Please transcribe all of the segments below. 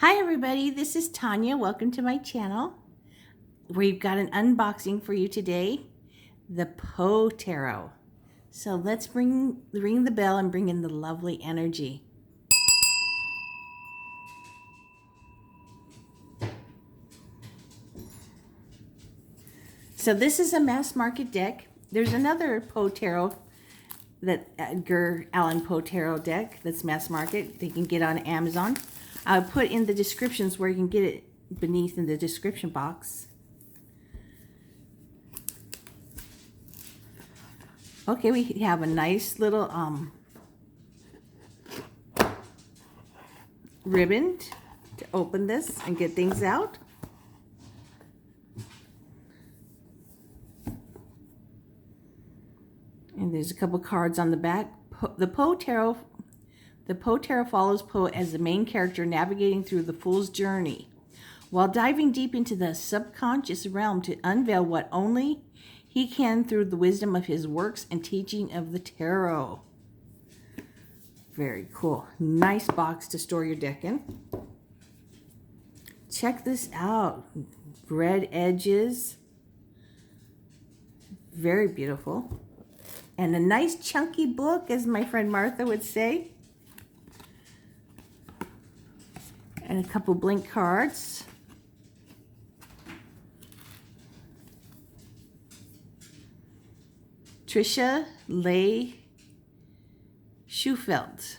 Hi everybody, this is Tanya. Welcome to my channel. We've got an unboxing for you today, the Poe Tarot. So let's ring the bell and bring in the lovely energy. So this is a mass market deck. There's another Poe Tarot, that Edgar Allen Poe Tarot deck that's mass market. They can get on Amazon. I'll put in the descriptions where you can get it beneath in the description box. Okay, we have a nice little ribbon to open this and get things out. And there's a couple cards on the back. The Poe Tarot follows Poe as the main character navigating through the Fool's journey, while diving deep into the subconscious realm to unveil what only he can through the wisdom of his works and teaching of the tarot. Very cool. Nice box to store your deck in. Check this out. Red edges. Very beautiful. And a nice chunky book, as my friend Martha would say. And a couple blank cards. Trisha Leigh Shufelt.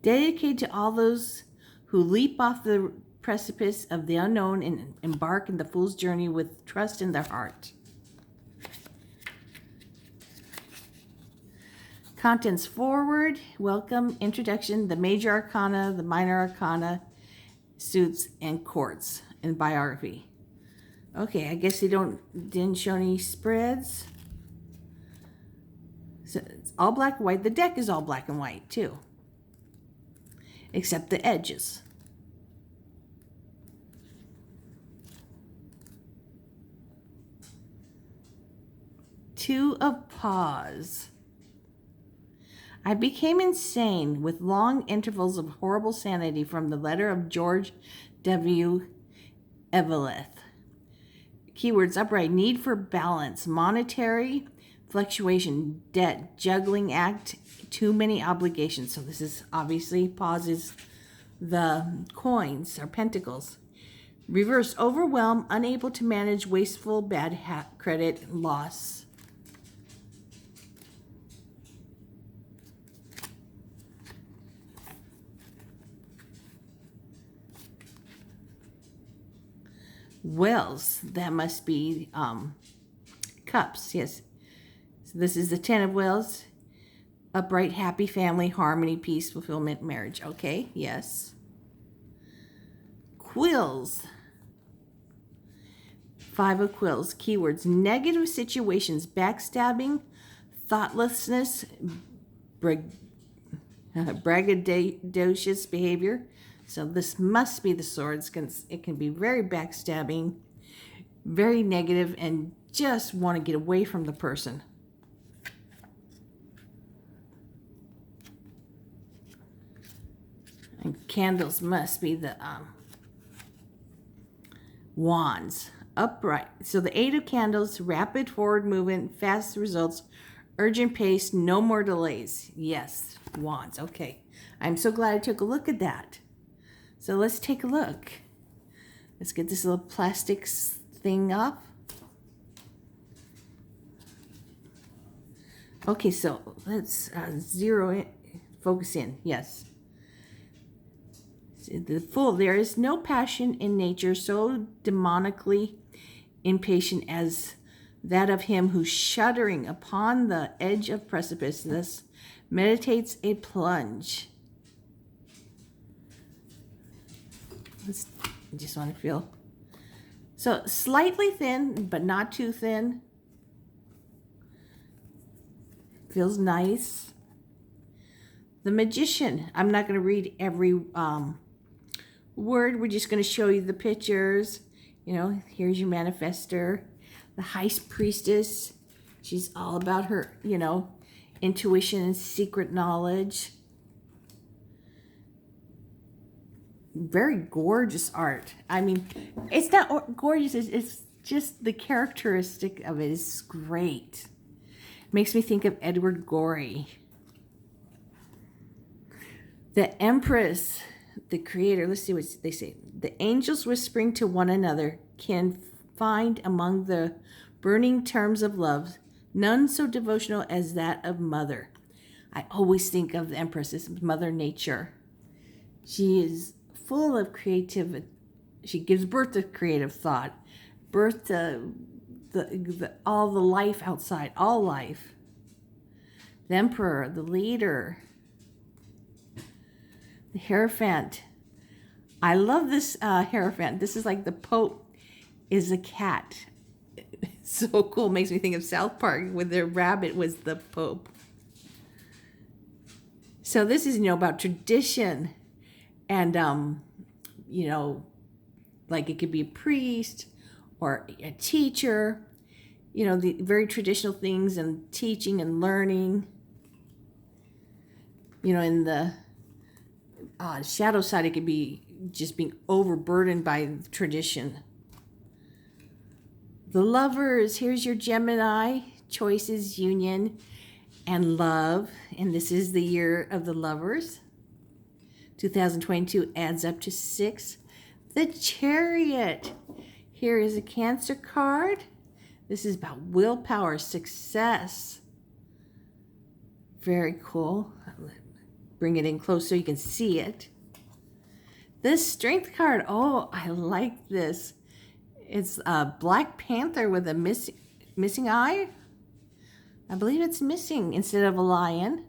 Dedicated to all those who leap off the precipice of the unknown and embark in the Fool's journey with trust in their heart. Contents: forward, welcome, introduction, the major arcana, the minor arcana, suits, and courts, and biography. Okay, I guess they didn't show any spreads. So it's all black and white. The deck is all black and white too, except the edges. Two of Paws. I became insane with long intervals of horrible sanity, from the letter of George W. Eveleth. Keywords: upright, need for balance, monetary fluctuation, debt, juggling act, too many obligations. So this is obviously Paws is the coins or pentacles. Reverse: overwhelm, unable to manage, wasteful, bad credit, loss. Wells, that must be cups, yes. So this is the Ten of Wells. Upright, happy family, harmony, peace, fulfillment, marriage. Okay, yes. Quills. Five of Quills. Keywords: negative situations, backstabbing, thoughtlessness, braggadocious behavior. So this must be the swords. It can be very backstabbing, very negative, and just want to get away from the person. And candles must be the wands. Upright. So the Eight of Candles, rapid forward movement, fast results, urgent pace, no more delays. Yes, wands. Okay. I'm so glad I took a look at that. So let's take a look. Let's get this little plastic thing off. Okay, so let's zero in, focus in. Yes. The Fool. There is no passion in nature so demonically impatient as that of him who, shuddering upon the edge of precipice, thus meditates a plunge. I just want to feel. So slightly thin, but not too thin. Feels nice. The Magician. I'm not going to read every word. We're just going to show you the pictures. You know, here's your manifester. The High Priestess. She's all about her, you know, intuition and secret knowledge. Very gorgeous art. I mean, it's not gorgeous, it's just the characteristic of it is great. Makes me think of Edward Gorey. The Empress, the creator, let's see what they say. The angels whispering to one another can find among the burning terms of love none so devotional as that of mother. I always think of the Empress as Mother Nature. She is full of creativity. She gives birth to creative thought, birth to all the life outside, all life. The Emperor, the leader, the Hierophant. I love this Hierophant. This is like the Pope is a cat. It's so cool. Makes me think of South Park with their rabbit was the Pope. So this is, about tradition and, like it could be a priest or a teacher, the very traditional things and teaching and learning. In the shadow side, it could be just being overburdened by tradition. The Lovers, here's your Gemini, choices, union, and love. And this is the year of the Lovers. 2022 adds up to 6. The Chariot. Here is a Cancer card. This is about willpower, success. Very cool. Bring it in close so you can see it. This Strength card. Oh, I like this. It's a Black Panther with a missing eye. I believe it's missing instead of a lion.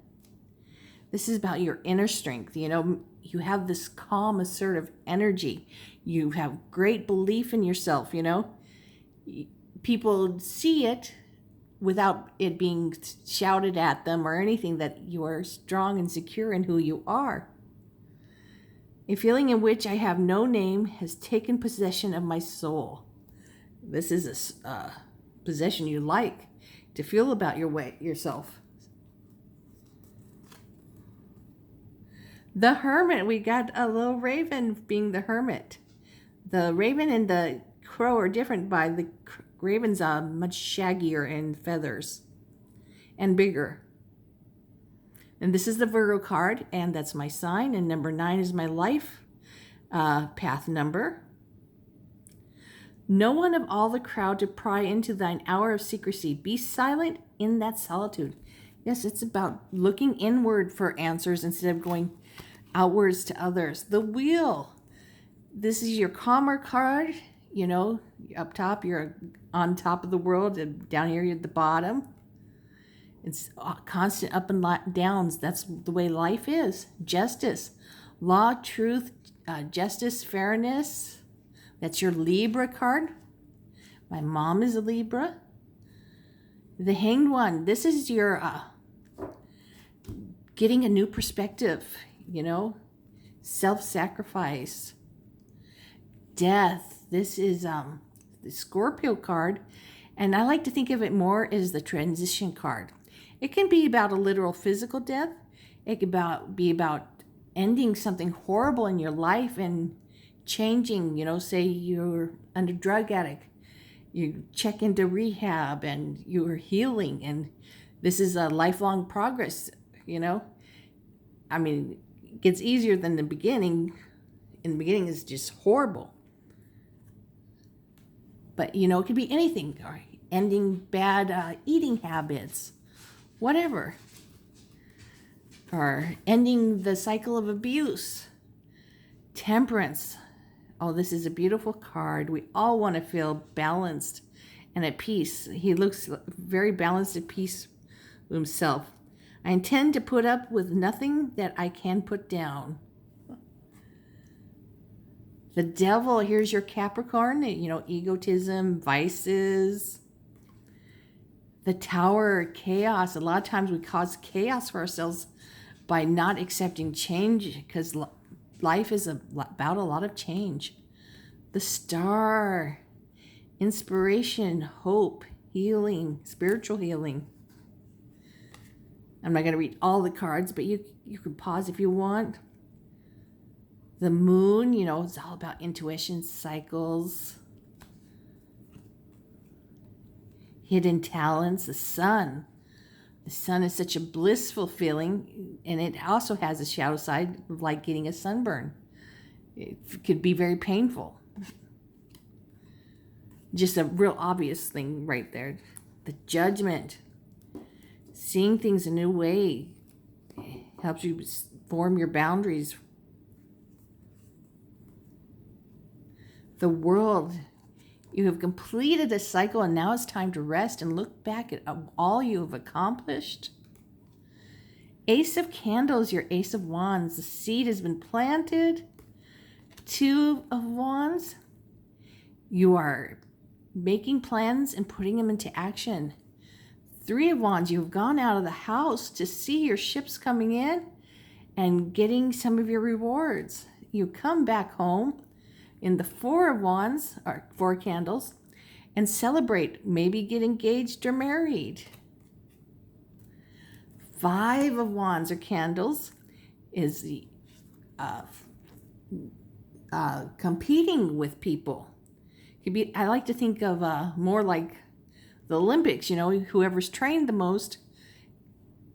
This is about your inner strength. You have this calm, assertive energy. You have great belief in yourself, People see it without it being shouted at them or anything, that you are strong and secure in who you are. A feeling in which I have no name has taken possession of my soul. This is a possession you like to feel about yourself. The Hermit. We got a little raven being the hermit. The raven and the crow are different by the raven's much shaggier in feathers and bigger. And this is the Virgo card, and that's my sign, and number 9 is my life path number. No one of all the crowd to pry into thine hour of secrecy. Be silent in that solitude. Yes, it's about looking inward for answers instead of going outwards to others. The Wheel. This is your calmer card. Up top, you're on top of the world, and down here, you're at the bottom. It's constant up and downs. That's the way life is. Justice, law, truth, justice, fairness. That's your Libra card. My mom is a Libra. The Hanged One. This is your getting a new perspective, self-sacrifice. Death. This is the Scorpio card, and I like to think of it more as the transition card. It can be about a literal physical death. It could be about ending something horrible in your life and changing, say you're under drug addict. You check into rehab and you're healing, and this is a lifelong progress, I mean, it gets easier than the beginning. In the beginning, it's just horrible. But, it could be anything, or ending bad eating habits, whatever. Or ending the cycle of abuse. Temperance. Oh, this is a beautiful card. We all want to feel balanced and at peace. He looks very balanced, at peace with himself. I intend to put up with nothing that I can put down. The Devil, here's your Capricorn, egotism, vices. The Tower, chaos. A lot of times we cause chaos for ourselves by not accepting change, because life is about a lot of change. The Star, inspiration, hope, healing, spiritual healing. I'm not going to read all the cards, but you can pause if you want. The moon, you know, it's all about intuition, cycles, hidden talents. The sun. The sun is such a blissful feeling, and it also has a shadow side, like getting a sunburn. It could be very painful. Just a real obvious thing right there. The judgment. Seeing things a new way helps you form your boundaries. The world. You have completed a cycle, and now it's time to rest and look back at all you have accomplished. Ace of Candles, your Ace of Wands. The seed has been planted. Two of Wands. You are making plans and putting them into action. Three of Wands. You have gone out of the house to see your ships coming in and getting some of your rewards. You come back home in the Four of Wands, or Four Candles, and celebrate. Maybe get engaged or married. Five of Wands, or Candles, is the competing with people. Could be, I like to think of more like the Olympics, you know, whoever's trained the most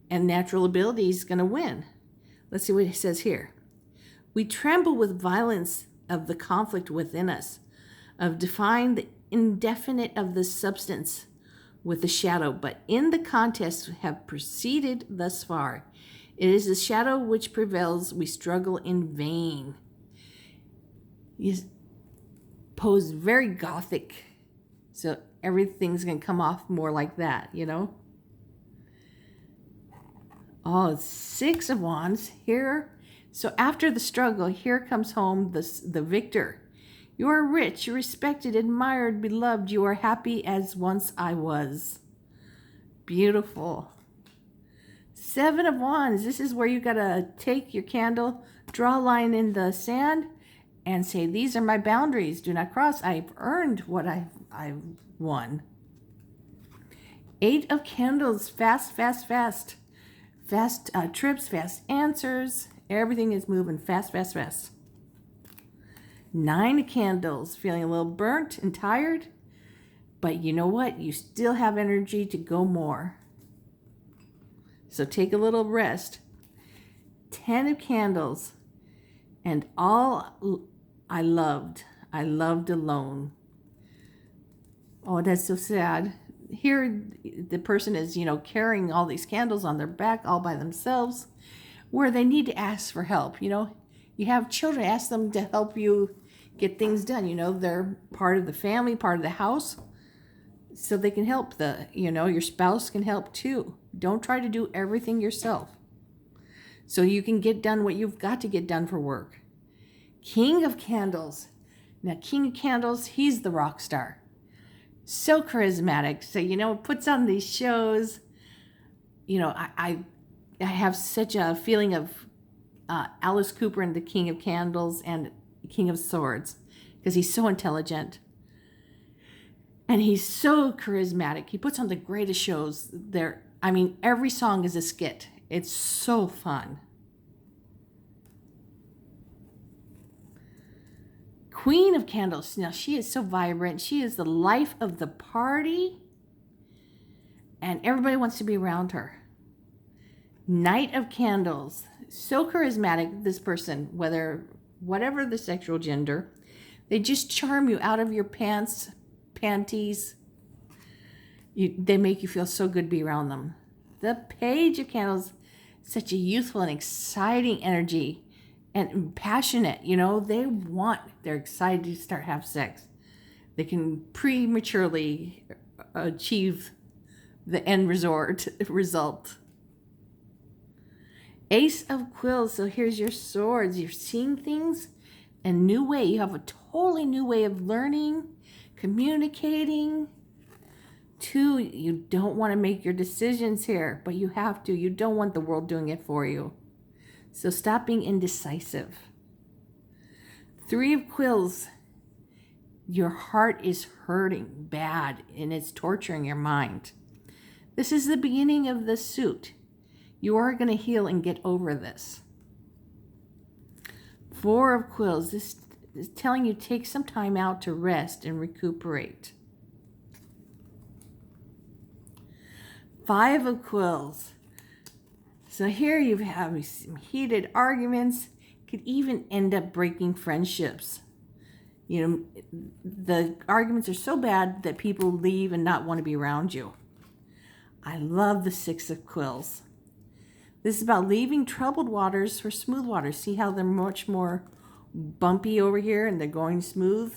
and natural ability is going to win. Let's see what it says here. We tremble with violence of the conflict within us, of defying the indefinite of the substance with the shadow, but in the contest have proceeded thus far. It is the shadow which prevails. We struggle in vain. Poe's very gothic, so everything's going to come off more like that, you know. Oh, Six of Wands here. So after the struggle, here comes home the victor. You are rich, you're respected, admired, beloved. You are happy as once I was. Beautiful. Seven of Wands. This is where you got to take your candle, draw a line in the sand, and say, these are my boundaries. Do not cross. I've earned what I've won. Eight of Candles. Fast, fast, fast. Fast trips, fast answers. Everything is moving fast, fast, fast. Nine of Candles. Feeling a little burnt and tired. But you know what? You still have energy to go more. So take a little rest. 10 of Candles. And all I loved alone. Oh, that's so sad. Here, the person is, you know, carrying all these candles on their back all by themselves, where they need to ask for help. You know, you have children, ask them to help you get things done. You know, they're part of the family, part of the house, so they can help your spouse can help too. Don't try to do everything yourself, so you can get done what you've got to get done for work. King of Candles. Now, King of Candles, he's the rock star. So charismatic. So, you know, puts on these shows. You know, I have such a feeling of Alice Cooper and the King of Candles and King of Swords, because he's so intelligent. And he's so charismatic. He puts on the greatest shows there. I mean, every song is a skit. It's so fun. Queen of Candles. Now, she is so vibrant. She is the life of the party. And everybody wants to be around her. Knight of Candles. So charismatic, this person, whatever the sexual gender. They just charm you out of your panties. They make you feel so good to be around them. The Page of Candles. Such a youthful and exciting energy. And passionate, you know, they're excited to start have sex. They can prematurely achieve the end result. Ace of Quills. So here's your swords. You're seeing things a new way. You have a totally new way of learning, communicating. Two, you don't want to make your decisions here, but you have to. You don't want the world doing it for you. So stop being indecisive. Three of Quills. Your heart is hurting bad and it's torturing your mind. This is the beginning of the suit. You are going to heal and get over this. Four of Quills. This is telling you take some time out to rest and recuperate. Five of Quills. So here you have some heated arguments. Could even end up breaking friendships. You know, the arguments are so bad that people leave and not want to be around you. I love the Six of Quills. This is about leaving troubled waters for smooth waters. See how they're much more bumpy over here and they're going smooth?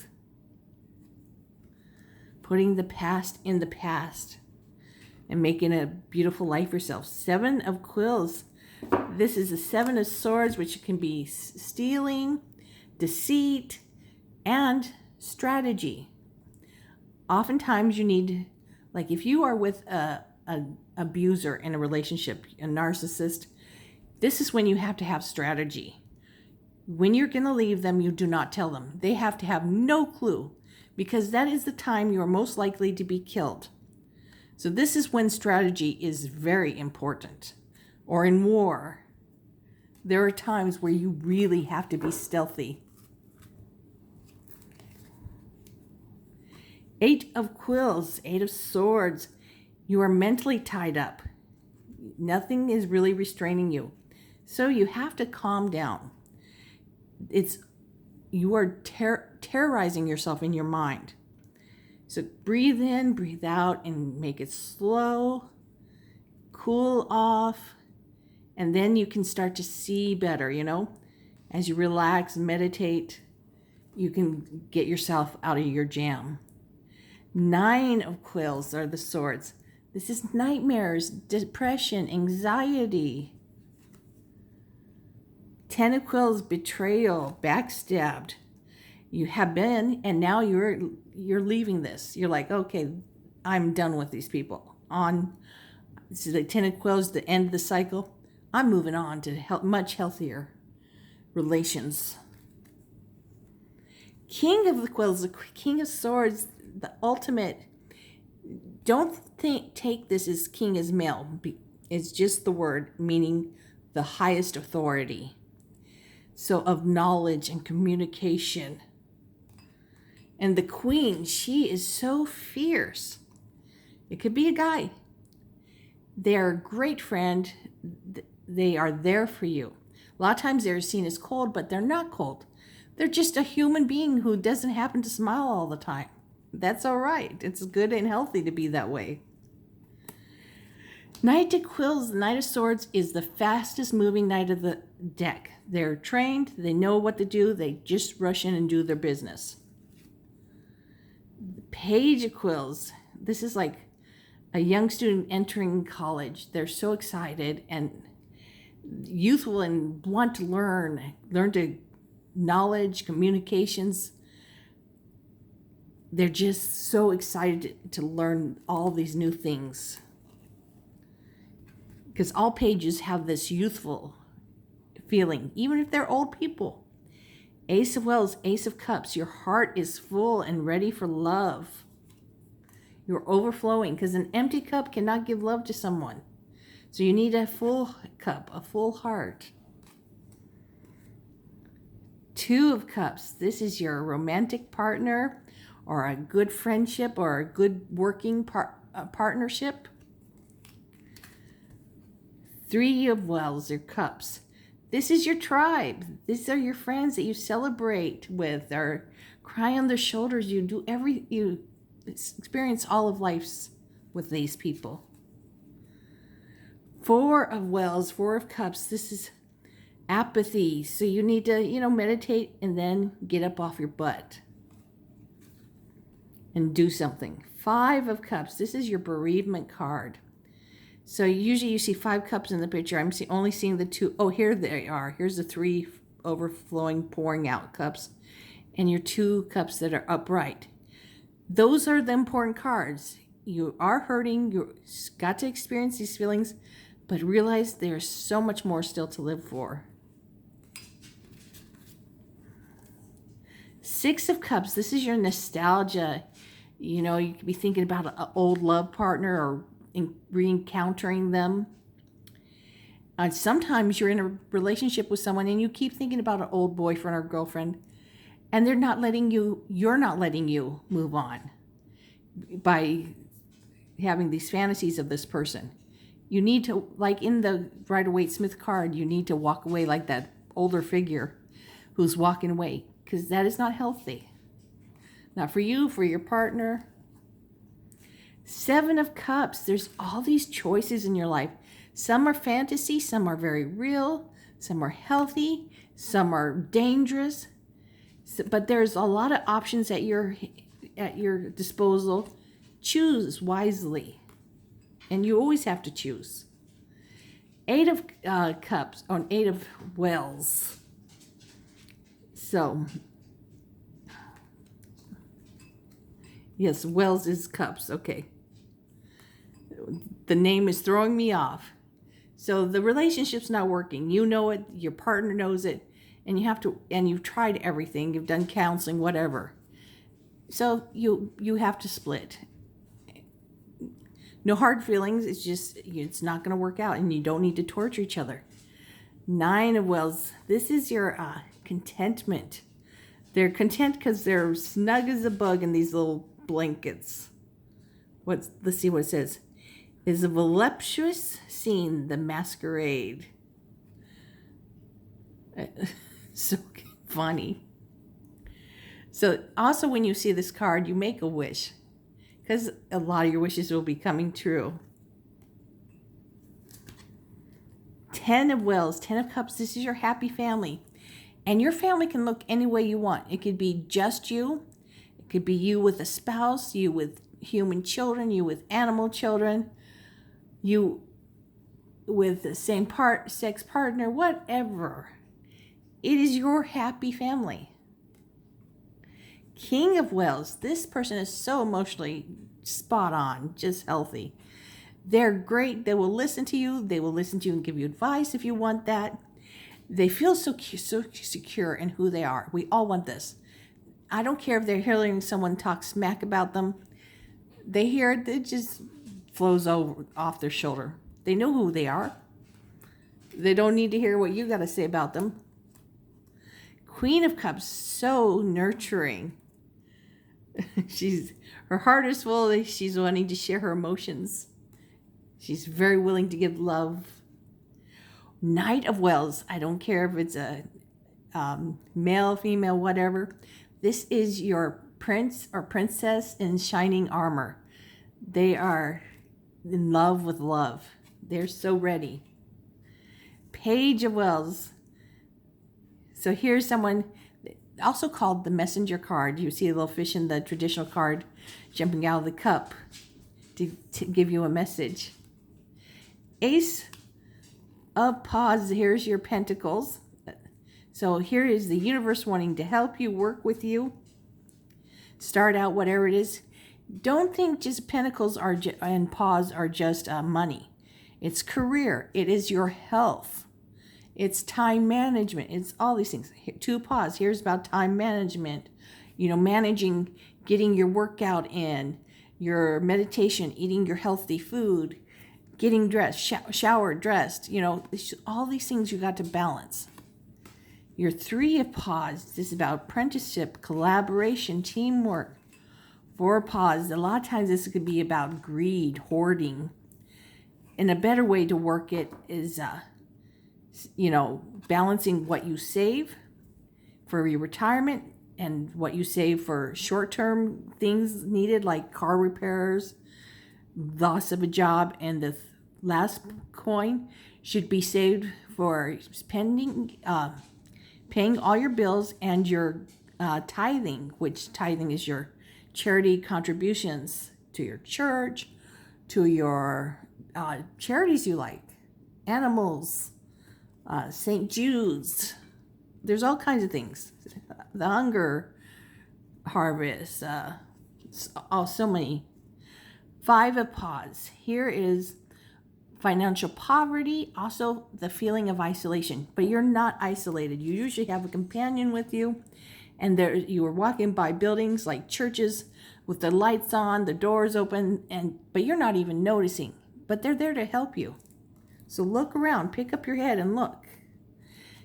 Putting the past in the past and making a beautiful life for yourself. Seven of Quills. This is the Seven of Swords, which can be stealing, deceit, and strategy. Oftentimes you need, like if you are with an abuser in a relationship, a narcissist, this is when you have to have strategy. When you're going to leave them, you do not tell them. They have to have no clue, because that is the time you are most likely to be killed. So this is when strategy is very important. Or in war, there are times where you really have to be stealthy. Eight of Quills, Eight of Swords. You are mentally tied up. Nothing is really restraining you. So you have to calm down. You are terrorizing yourself in your mind. So breathe in, breathe out, and make it slow. Cool off. And then you can start to see better, you know. As you relax, meditate, you can get yourself out of your jam. Nine of Quills are the Swords. This is nightmares, depression, anxiety. 10 of Quills, betrayal, backstabbed. You have been, and now you're leaving this. You're like, okay, I'm done with these people. This is the 10 of Quills, the end of the cycle. I'm moving on to much healthier relations. King of the Quills, the King of Swords, the ultimate. Don't take this as king as male. It's just the word meaning the highest authority. So of knowledge and communication. And the Queen, she is so fierce. It could be a guy. They're a great friend. They are there for you. A lot of times they're seen as cold, but they're not cold. They're just a human being who doesn't happen to smile all the time. That's all right. It's good and healthy to be that way. Knight of Quills, the Knight of Swords, is the fastest moving knight of the deck. They're trained. They know what to do. They just rush in and do their business. The Page of Quills. This is like a young student entering college. They're so excited and youthful and want to learn to knowledge, communications. They're just so excited to learn all these new things. Because all pages have this youthful feeling, even if they're old people. Ace of Wands, Ace of Cups. Your heart is full and ready for love. You're overflowing, because an empty cup cannot give love to someone. So you need a full cup, a full heart. Two of Cups. This is your romantic partner, or a good friendship, or a good working partnership. Three of Wells, or Cups. This is your tribe. These are your friends that you celebrate with, or cry on their shoulders. You experience all of life's with these people. Four of Wells, Four of Cups. This is apathy. So you need to, meditate and then get up off your butt and do something. Five of Cups. This is your bereavement card. So usually you see 5 cups in the picture. I'm only seeing the 2. Oh, here they are. Here's the 3 overflowing, pouring out cups. And your 2 cups that are upright. Those are the important cards. You are hurting. You've got to experience these feelings. But realize there's so much more still to live for. 6 of Cups. This is your nostalgia. You could be thinking about an old love partner or re-encountering them. Sometimes you're in a relationship with someone and you keep thinking about an old boyfriend or girlfriend, and you're not letting you move on by having these fantasies of this person. You need to, like in the Rider-Waite-Smith card, you need to walk away like that older figure who's walking away, because that is not healthy. Not for you, for your partner. 7 of Cups. There's all these choices in your life. Some are fantasy, some are very real, some are healthy, some are dangerous. But there's a lot of options at your disposal. Choose wisely. And you always have to choose. 8 of Cups, or 8 of Wells. So, yes, Wells is Cups. Okay. The name is throwing me off. So the relationship's not working. You know it, your partner knows it, and you've tried everything. You've done counseling, whatever. So you have to split. No hard feelings. It's not going to work out, and you don't need to torture each other. 9 of Wells. This is your contentment. They're content because they're snug as a bug in these little blankets. Let's see what it says. Is a voluptuous scene, the masquerade. So funny. So also when you see this card, you make a wish, because a lot of your wishes will be coming true. 10 of Wells, 10 of Cups. This is your happy family. And your family can look any way you want. It could be just you. It could be you with a spouse, you with human children, you with animal children, you with the same sex partner, whatever. It is your happy family. King of Wells. This person is so emotionally spot on, just healthy. They're great. They will listen to you. They will listen to you and give you advice if you want that. They feel so secure in who they are. We all want this. I don't care if they're hearing someone talk smack about them. They hear it, it just flows off their shoulder. They know who they are. They don't need to hear what you got to say about them. Queen of Cups, so nurturing. Her heart is full. She's wanting to share her emotions. She's very willing to give love. Knight of Wells. I don't care if it's a male, female, whatever. This is your prince or princess in shining armor. They are in love with love. They're so ready. Page of Wells. So here's someone also called the messenger card. You see a little fish in the traditional card jumping out of the cup to give you a message. Ace of Paws. Here's your Pentacles. So here is the universe wanting to help you, work with you. Start out whatever it is. Don't think just Pentacles and Paws are just money. It's career. It is your health. It's time management. It's all these things. 2 Paws. Here's about time management. Managing, getting your workout in, your meditation, eating your healthy food, getting dressed, showered, dressed. All these things you got to balance. Your 3 of Paws. This is about apprenticeship, collaboration, teamwork. 4 Paws. A lot of times this could be about greed, hoarding. And a better way to work it is, balancing what you save for your retirement and what you save for short-term things needed, like car repairs, loss of a job, and the last coin should be saved for paying all your bills and your tithing, which tithing is your charity contributions to your church, to your charities you like, animals, St. Jude's. There's all kinds of things. The hunger harvest. So many. 5 of Paws. Here is financial poverty, also the feeling of isolation. But you're not isolated. You usually have a companion with you, and you are walking by buildings like churches with the lights on, the doors open, but you're not even noticing. But they're there to help you. So look around, pick up your head and look.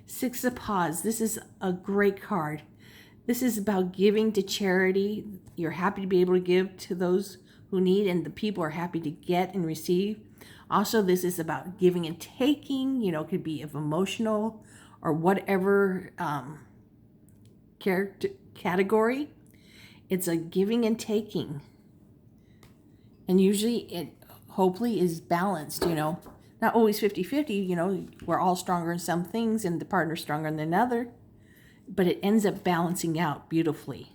Six of Paws. This is a great card. This is about giving to charity. You're happy to be able to give to those who need, and the people are happy to get and receive. Also, this is about giving and taking. You know, it could be of emotional or whatever category. It's a giving and taking. And usually it hopefully is balanced, you know. Not always 50-50, you know, we're all stronger in some things and the partner's stronger than another. But it ends up balancing out beautifully.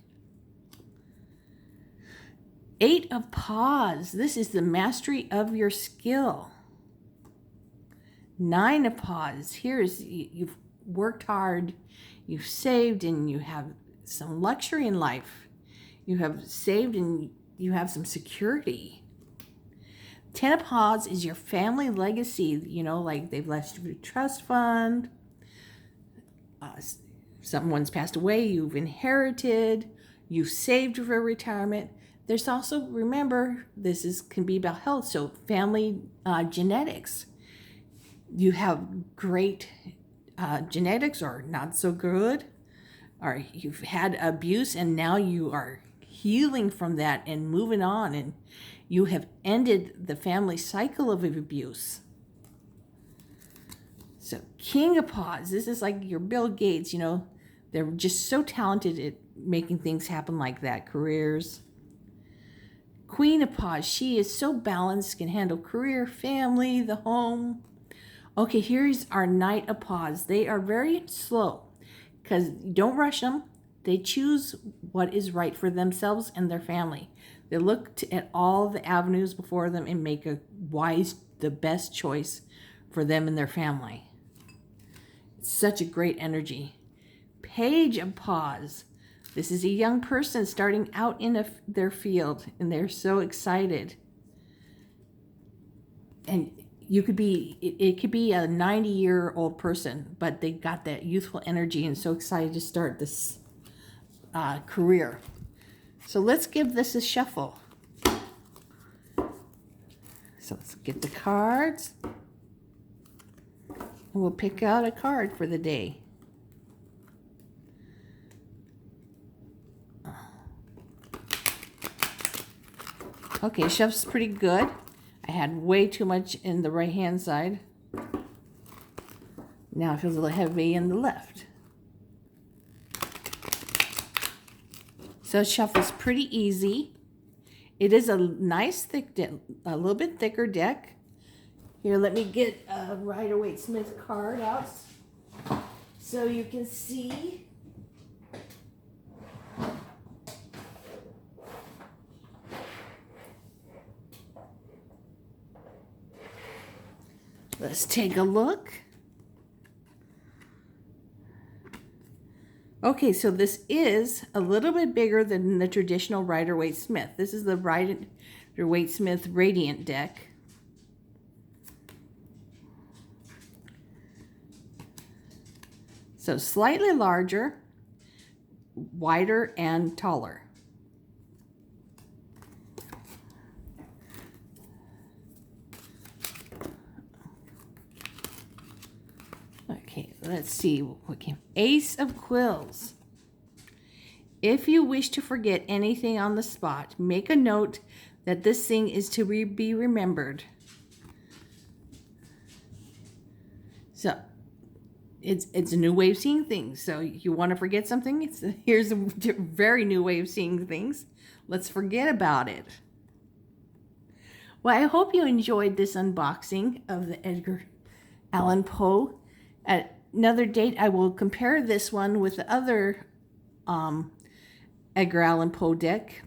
Eight of Paws. This is the mastery of your skill. Nine of Paws. Here's, you've worked hard, you've saved, and you have some luxury in life. You have saved and you have some security. Ten of Paws is your family legacy. You know, like they've left you a trust fund. Someone's passed away, you've inherited, you've saved for retirement. There's also, remember, can be about health, so family genetics. You have great genetics or not so good, or you've had abuse and now you are healing from that and moving on, and you have ended the family cycle of abuse. So King of Paws, this is like your Bill Gates, you know, they're just so talented at making things happen like that, careers. Queen of Paws, she is so balanced, can handle career, family, the home. Okay, here's our Knight of Paws. They are very slow because don't rush them. They choose what is right for themselves and their family. They look at all the avenues before them and make the best choice for them and their family. It's such a great energy. Page of Paws. This is a young person starting out in their field, and they're so excited. And it could be a 90-year-old person, but they got that youthful energy and so excited to start this career. So let's give this a shuffle. So let's get the cards. And we'll pick out a card for the day. Okay, shuffle's pretty good. I had way too much in the right hand side. Now it feels a little heavy in the left. So shuffle's pretty easy. It is a nice thick deck, a little bit thicker deck. Here, let me get a Rider-Waite-Smith card out so you can see. Let's take a look. Okay, so this is a little bit bigger than the traditional Rider-Waite-Smith. This is the Rider-Waite-Smith Radiant deck. So slightly larger, wider, and taller. Okay, let's see what came. Ace of Quills. If you wish to forget anything on the spot, make a note that this thing is to be remembered. So it's a new way of seeing things. So you want to forget something? Here's a very new way of seeing things. Let's forget about it. Well, I hope you enjoyed this unboxing of the Edgar Allan Poe. At another date, I will compare this one with the other Edgar Allan Poe deck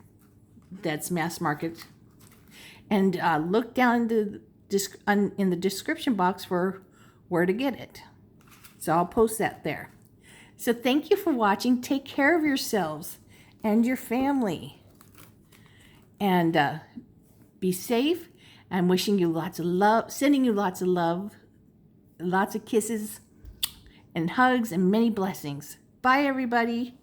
that's mass market. And look down in the description box for where to get it. So I'll post that there. So thank you for watching. Take care of yourselves and your family. And be safe. I'm wishing you lots of love, sending you lots of love, lots of kisses and hugs and many blessings. Bye, everybody.